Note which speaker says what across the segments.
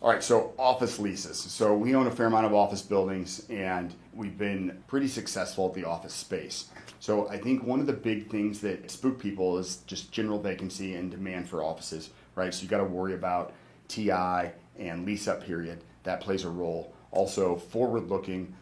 Speaker 1: All right, so office leases. So we own a fair amount of office buildings and we've been pretty successful at the office space. So I think one of the big things that spook people is just general vacancy and demand for offices, right? So you got to worry about TI and lease up period. That plays a role. Also forward looking,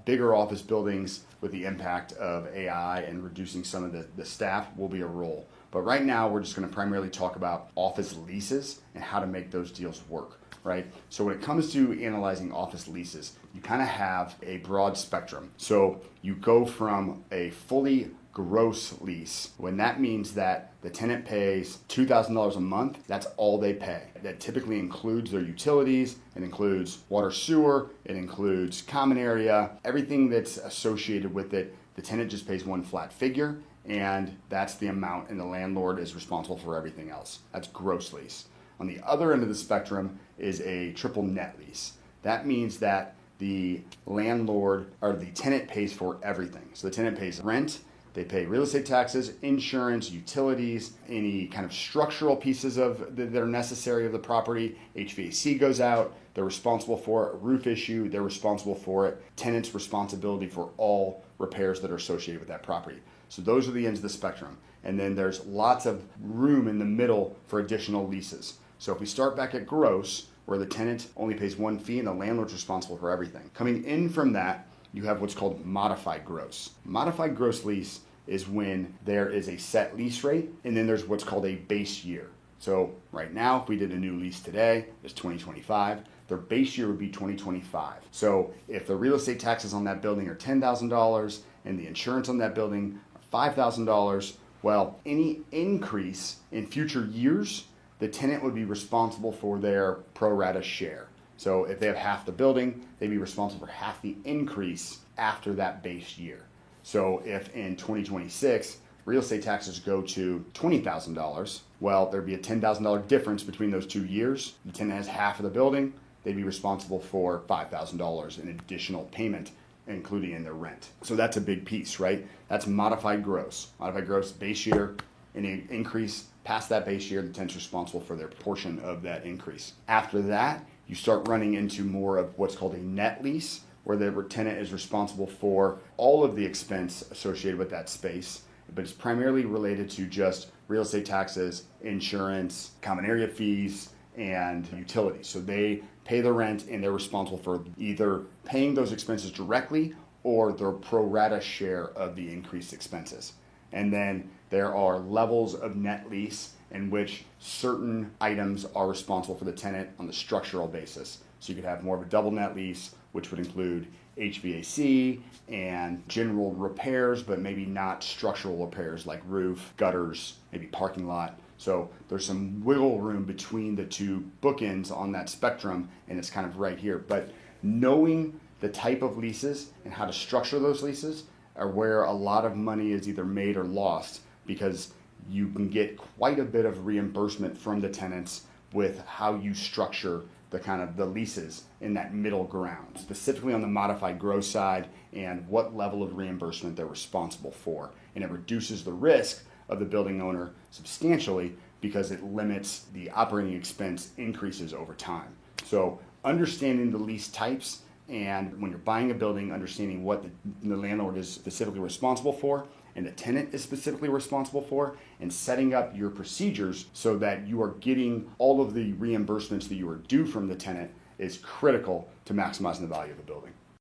Speaker 1: bigger office buildings with the impact of AI and reducing some of the staff will be a role. But right now we're just going to primarily talk about office leases and how to make those deals work. Right? So when it comes to analyzing office leases, you kind of have a broad spectrum. So you go from a fully gross lease, when that means that the tenant pays $2,000 a month, that's all they pay. That typically includes their utilities, it includes water sewer, it includes common area, everything that's associated with it. The tenant just pays one flat figure, and that's the amount, and the landlord is responsible for everything else. That's gross lease. On the other end of the spectrum is a triple net lease. That means that the landlord or the tenant pays for everything. So the tenant pays rent, they pay real estate taxes, insurance, utilities, any kind of structural pieces that are necessary of the property. HVAC goes out, they're responsible for it. Roof issue, they're responsible for it. Tenant's responsibility for all repairs that are associated with that property. So those are the ends of the spectrum. And then there's lots of room in the middle for additional leases. So if we start back at gross, where the tenant only pays one fee and the landlord's responsible for everything. Coming in from that, you have what's called modified gross. Modified gross lease is when there is a set lease rate, and then there's what's called a base year. So right now, if we did a new lease today, it's 2025, their base year would be 2025. So if the real estate taxes on that building are $10,000 and the insurance on that building are $5,000, well, any increase in future years, the tenant would be responsible for their pro rata share. So if they have half the building, they'd be responsible for half the increase after that base year. So if in 2026, real estate taxes go to $20,000, well, there'd be a $10,000 difference between those 2 years. The tenant has half of the building, they'd be responsible for $5,000 in additional payment, including in their rent. So that's a big piece, right? That's modified gross. Modified gross, base year, any increase past that base year, the tenant's responsible for their portion of that increase. After that, you start running into more of what's called a net lease, where the tenant is responsible for all of the expense associated with that space, but it's primarily related to just real estate taxes, insurance, common area fees, and utilities. So they pay the rent and they're responsible for either paying those expenses directly or their pro rata share of the increased expenses. And then there are levels of net lease in which certain items are responsible for the tenant on the structural basis. So you could have more of a double net lease, which would include HVAC and general repairs, but maybe not structural repairs like roof, gutters, maybe parking lot. So there's some wiggle room between the two bookends on that spectrum, and it's kind of right here. But knowing the type of leases and how to structure those leases are where a lot of money is either made or lost, because you can get quite a bit of reimbursement from the tenants with how you structure the leases in that middle ground, specifically on the modified gross side and what level of reimbursement they're responsible for. And it reduces the risk of the building owner substantially because it limits the operating expense increases over time. So understanding the lease types, and when you're buying a building, understanding what the landlord is specifically responsible for and the tenant is specifically responsible for, and setting up your procedures so that you are getting all of the reimbursements that you are due from the tenant is critical to maximizing the value of the building.